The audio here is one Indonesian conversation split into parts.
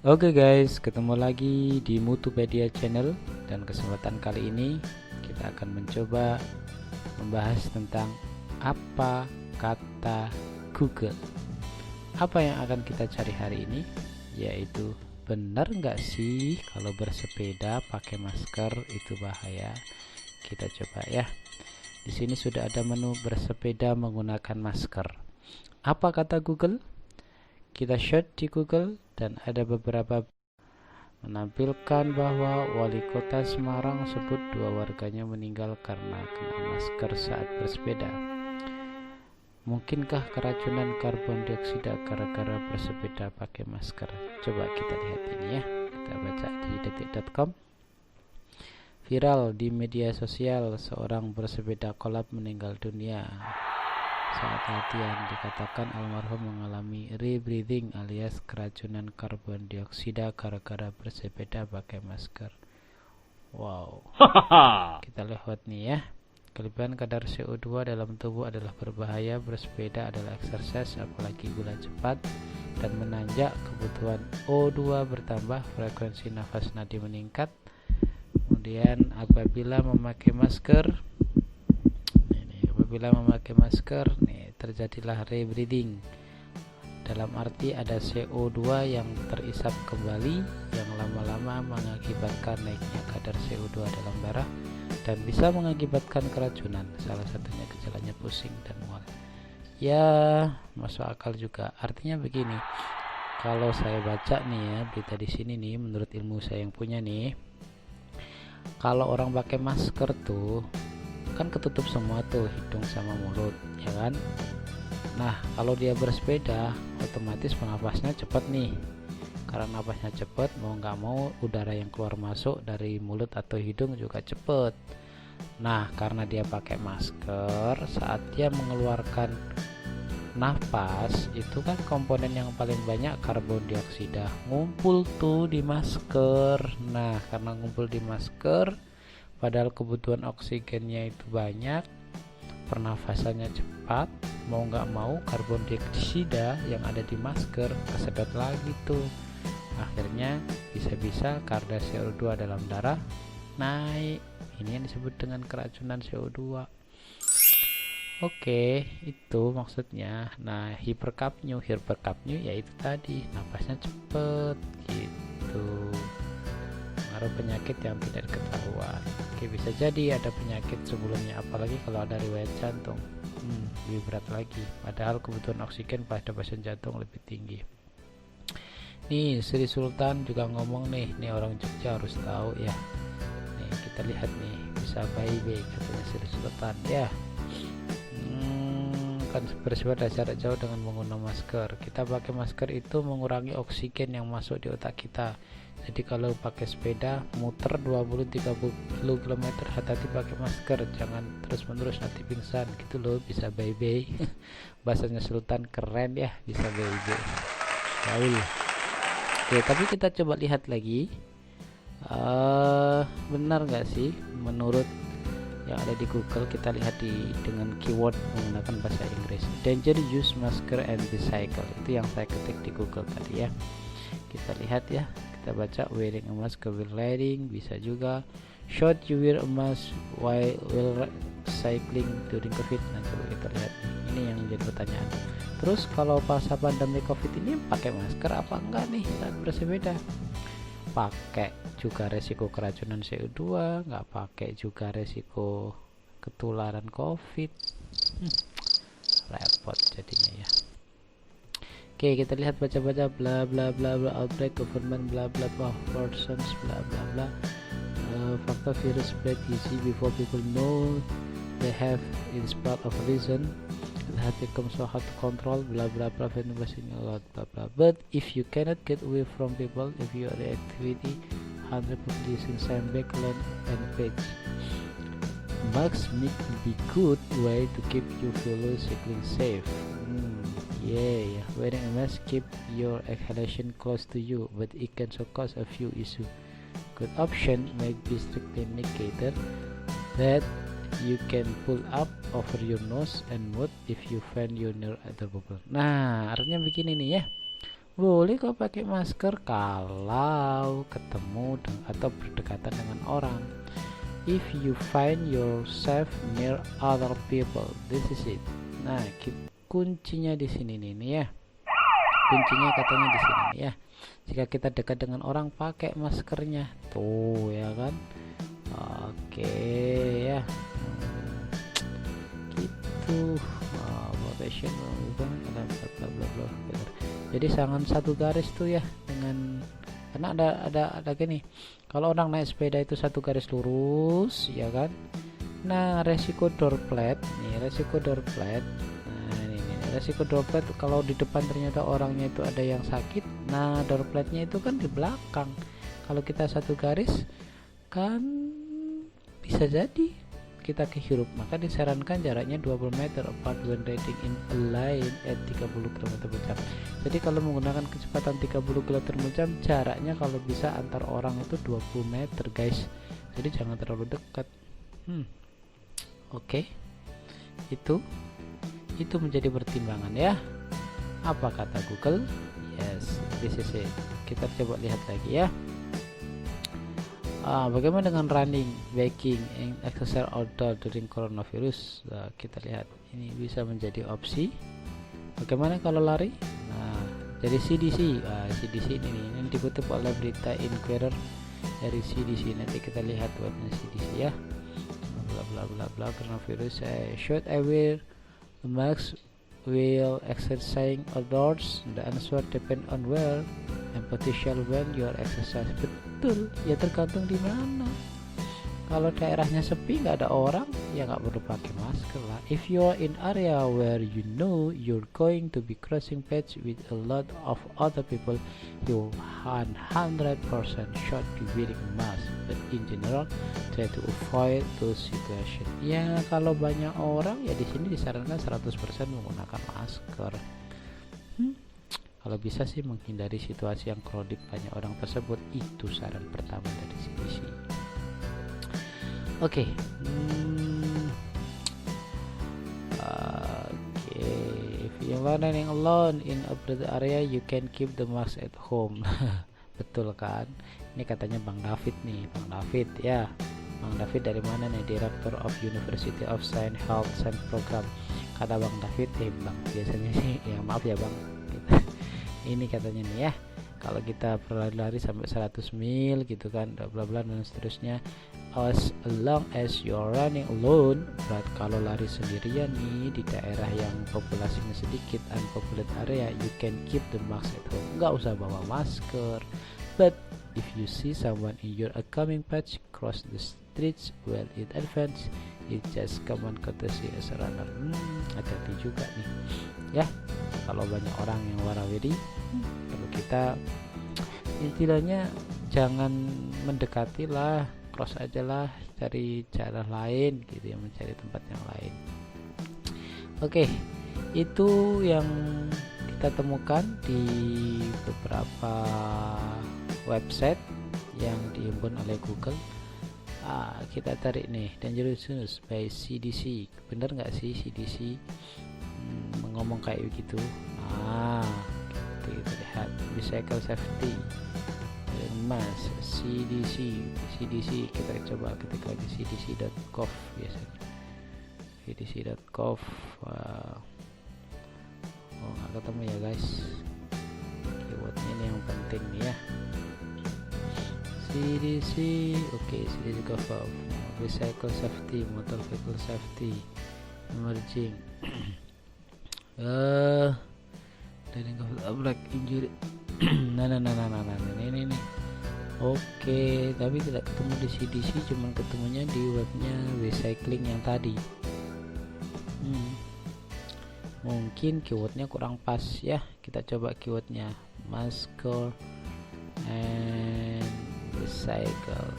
Oke guys, ketemu lagi di Mutupedia Channel, dan kesempatan kali ini kita akan mencoba membahas tentang apa kata Google. Apa yang akan kita cari hari ini, yaitu benar nggak sih kalau bersepeda pakai masker itu bahaya? Kita coba ya. Di sini sudah ada menu bersepeda menggunakan masker. Apa kata Google? Kita search di Google dan ada beberapa menampilkan bahwa wali kota Semarang sebut 2 warganya meninggal karena kena masker saat bersepeda. Mungkinkah keracunan karbon dioksida gara-gara bersepeda pakai masker? Coba kita lihat ini ya. Kita baca di detik.com. Viral di media sosial, seorang bersepeda kolap meninggal dunia saat latihan. Dikatakan almarhum mengalami rebreathing alias keracunan karbon dioksida gara-gara bersepeda pakai masker. Wow. Kita lihat nih ya. Kelebihan kadar CO2 dalam tubuh adalah berbahaya. Bersepeda adalah exercise, apalagi gula cepat dan menanjak. Kebutuhan O2 bertambah, frekuensi nafas nadi meningkat. Kemudian apabila memakai masker nih, terjadilah rebreathing. Dalam arti ada CO2 yang terisap kembali, yang lama-lama mengakibatkan naiknya kadar CO2 dalam darah dan bisa mengakibatkan keracunan. Salah satunya gejalanya pusing dan mual. Ya, masuk akal juga. Artinya begini, kalau saya baca nih ya berita di sini nih, menurut ilmu saya yang punya nih, kalau orang pakai masker tuh kan ketutup semua tuh hidung sama mulut, ya kan? Nah, kalau dia bersepeda, otomatis penapasnya cepat nih. Karena napasnya cepat, mau nggak mau udara yang keluar masuk dari mulut atau hidung juga cepat. Nah, karena dia pakai masker, saat dia mengeluarkan nafas, itu kan komponen yang paling banyak karbon dioksida ngumpul tuh di masker. Nah, karena ngumpul di masker, padahal kebutuhan oksigennya itu banyak, pernafasannya cepat, mau nggak mau karbon dioksida yang ada di masker kesedot lagi tuh. Akhirnya bisa-bisa kadar CO2 dalam darah naik. Ini yang disebut dengan keracunan CO2. Oke, itu maksudnya. Nah, hiperkapnya yaitu tadi napasnya cepet gitu. Pengaruh penyakit yang tidak ketahuan. Oke, bisa jadi ada penyakit sebelumnya, apalagi kalau ada riwayat jantung. Lebih berat lagi. Padahal kebutuhan oksigen pada pasien jantung lebih tinggi. Nih, Sri Sultan juga ngomong nih orang Jogja harus tahu ya. Nih, kita lihat nih, bisa baik-baik katanya Sri Sultan ya. Kan bersepeda jarak jauh dengan menggunakan masker. Kita pakai masker itu mengurangi oksigen yang masuk di otak kita. Jadi kalau pakai sepeda muter 20-30 km, hati-hati pakai masker, jangan terus-menerus nanti pingsan gitu loh. Bisa bye-bye. Bahasanya Sultan keren ya, bisa bye-bye. Baik. Oke, tapi kita coba lihat lagi. Benar nggak sih menurut yang ada di Google? Kita lihat dengan keyword menggunakan bahasa Inggris. Danger use masker and bicycle. Itu yang saya ketik di Google tadi ya. Kita lihat ya. Kita baca wearing a mask while riding, bisa juga. Should you wear a mask while cycling during COVID? Nah, coba kita lihat nih. Ini yang menjadi pertanyaan. Terus kalau masa pandemi COVID ini pakai masker apa enggak nih saat bersepeda? Pakai juga resiko keracunan CO2, nggak pakai juga resiko ketularan COVID. Repot jadinya ya. Oke, kita lihat baca-baca bla bla bla bla, outbreak government bla bla bla, persons bla bla bla. Fakta virus spread easy before people know they have, it is part of a reason it has become so hard to control bla bla bla, investing a lot bla bla. But if you cannot get away from people, if your activity 100% using same backland and page, masks may be good way to keep you fellow cycling safe. Yeah, wearing a mask keep your exhalation close to you, but it can so cause a few issues. Good option may be strictly indicated that you can pull up over your nose and mouth if you find you near other bubble. Nah, artinya begini nih ya. Boleh kok pakai masker kalau ketemu atau berdekatan dengan orang. If you find yourself near other people, this is it. Nah, kuncinya di sini nih ya. Kuncinya katanya di sini nih ya. Jika kita dekat dengan orang, pakai maskernya. Tuh ya kan. Oke ya. Gitu. Professional bla. Jadi sangat satu garis tuh ya dengan, karena ada gini. Kalau orang naik sepeda itu satu garis lurus, ya kan? Nah, resiko door flat nih, resiko door flat. Nah, ini resiko door flat kalau di depan ternyata orangnya itu ada yang sakit. Nah, door flatnya itu kan di belakang. Kalau kita satu garis kan bisa jadi kita kehirup. Maka disarankan jaraknya 20 meter apart when riding in a line at 30 km/jam. Jadi kalau menggunakan kecepatan 30 km/jam, jaraknya kalau bisa antar orang itu 20 meter guys. Jadi jangan terlalu dekat. Oke. Itu menjadi pertimbangan ya. Apa kata Google? Yes, this is it. Kita coba lihat lagi ya. Bagaimana dengan running, biking, and exercise outdoor during coronavirus? Kita lihat ini bisa menjadi opsi. Bagaimana kalau lari? Nah, dari CDC, CDC ini dikutip oleh berita Inquirer dari CDC. Nanti kita lihat webnya CDC ya. Bla bla bla coronavirus. Should I wear the mask while exercising outdoors? The answer depend on where and potential when you are exercise. Betul, ya tergantung di mana. Kalau daerahnya sepi nggak ada orang, ya nggak perlu pakai masker lah. If you are in area where you know you're going to be crossing paths with a lot of other people, you 100% should be wearing mask. But in general, try to avoid those situations. Ya kalau banyak orang, ya di sini disarankan 100% menggunakan masker. Kalau bisa sih menghindari situasi yang crowded banyak orang tersebut. Itu saran pertama dari CDC. Oke. If you are running alone in a crowded area, you can keep the mask at home. Betul kan? Ini katanya Bang David nih, Bang David ya. Bang David dari mana nih? Director of University of Science Health Science Program. Kata Bang David, Bang biasanya sih, ya maaf ya Bang. Ini katanya nih ya, kalau kita berlari sampai 100 mil gitu kan, bla bla dan seterusnya, as long as you're running alone. Berat kalau lari sendirian nih di daerah yang populasinya sedikit, unpopulated area, you can keep the mask at home. Nggak usah bawa masker. But if you see someone in your upcoming patch cross the streets well in advance, it just common courtesy as a runner. Hati-hati juga nih ya, kalau banyak orang yang warawiri, kalau kita istilahnya jangan mendekati lah, cross aja lah, cari cara lain gitu ya, mencari tempat yang lain. Oke, itu yang kita temukan di beberapa website yang dihimpun oleh Google. Kita tarik nih, Dangerous News by CDC. Bener nggak sih CDC ngomong kayak begitu? Kita lihat bicycle safety mas CDC kita coba ketik lagi cdc.gov biasanya cdc.gov. Nggak ketemu ya guys, keywordnya ini yang penting nih ya. CDC, oke, CDC.gov, bicycle safety, motor vehicle safety, emerging dari black injury. nah ini oke, tapi tidak ketemu di CDC, cuman ketemunya di webnya Recycling yang tadi. Mungkin keywordnya kurang pas ya. Kita coba keywordnya masker and recycle.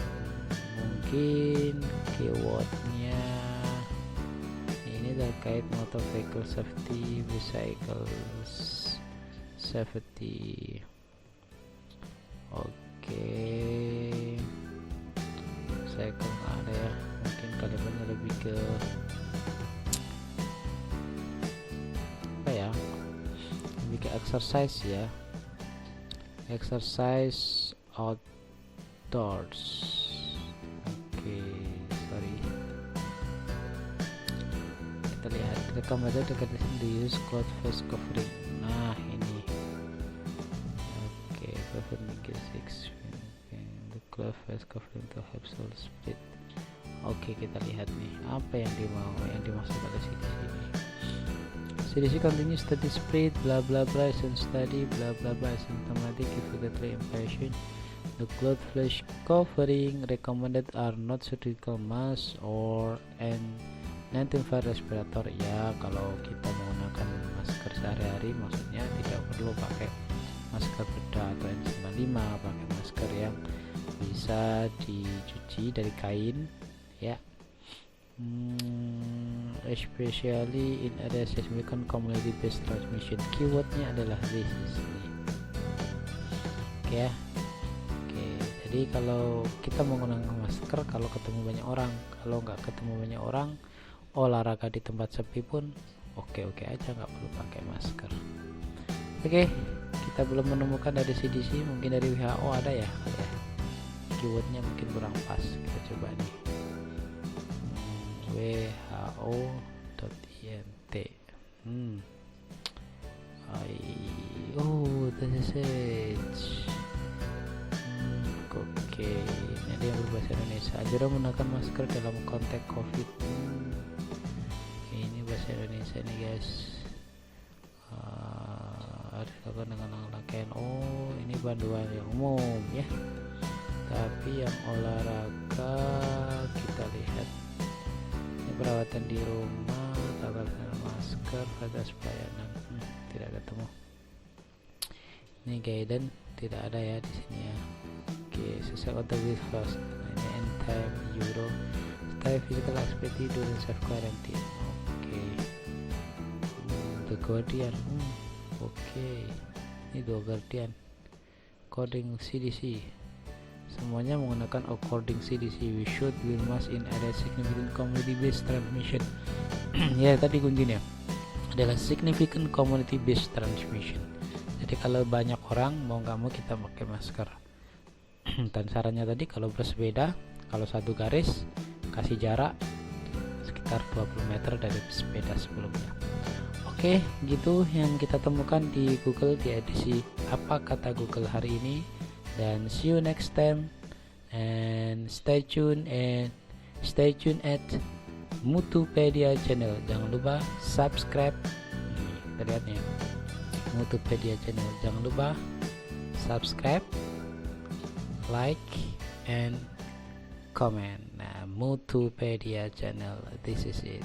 Mungkin keywordnya ini terkait motor vehicle safety, recycle safety. Oke, recycle nggak ada ya, mungkin kalimatnya lebih ke apa ya, lebih ke exercise ya. exercise outdoors. Oke, sorry, kita lihat recommended the use cloth face covering. Nah ini, oke, covering 6 the cloth face covering to help soul split. Oke, kita lihat nih apa yang dimaksud oleh sini. CDC continues study spread blah blah blah and study blah blah blah symptomatic effectively impression. The cloth face covering recommended are not surgical mask or N95 respirator. Ya, kalau kita menggunakan masker sehari-hari maksudnya tidak perlu pakai masker bedah atau N95, pakai masker yang bisa dicuci dari kain ya. Especially in area significant community based transmission. Keywordnya adalah this nih. Oke ya. Oke, jadi kalau kita menggunakan masker kalau ketemu banyak orang, kalau nggak ketemu banyak orang, olahraga di tempat sepi pun oke aja, nggak perlu pakai masker. Oke, kita belum menemukan dari CDC, mungkin dari WHO ada ya. Keywordnya mungkin kurang pas, kita coba nih. WHO.int. This is it. Oke, ini ada yang berbahasa Indonesia. Anjuran menggunakan masker dalam konteks COVID. Ini bahasa Indonesia nih guys. Harus dilakukan dengan rangkaian. Ini panduan yang umum ya. Tapi yang olahraga kita lihat. Perawatan di rumah, tata masker, batas pelayanan. Tidak ketemu. Ini guidance tidak ada ya di sini ya. Oke, sesuai contact with first. Ini end time euro. Stay physical activity during self quarantine. Oke. The Guardian. Oke. Ini The Guardian. Coding CDC. Semuanya menggunakan according CDC. We should wear mask in area significant community based transmission. Ya, tadi kuncinya adalah significant community based transmission. Jadi kalau banyak orang, mau nggak mau kita pakai masker. Dan sarannya tadi kalau bersepeda, kalau satu garis kasih jarak sekitar 20 meter dari sepeda sebelumnya. Oke, gitu yang kita temukan di Google di edisi apa kata Google hari ini. Dan see you next time, and stay tuned at Mutupedia channel. Jangan lupa subscribe. Kita lihat nih, Mutupedia channel. Jangan lupa subscribe, like, and comment. Nah, Mutupedia channel. This is it.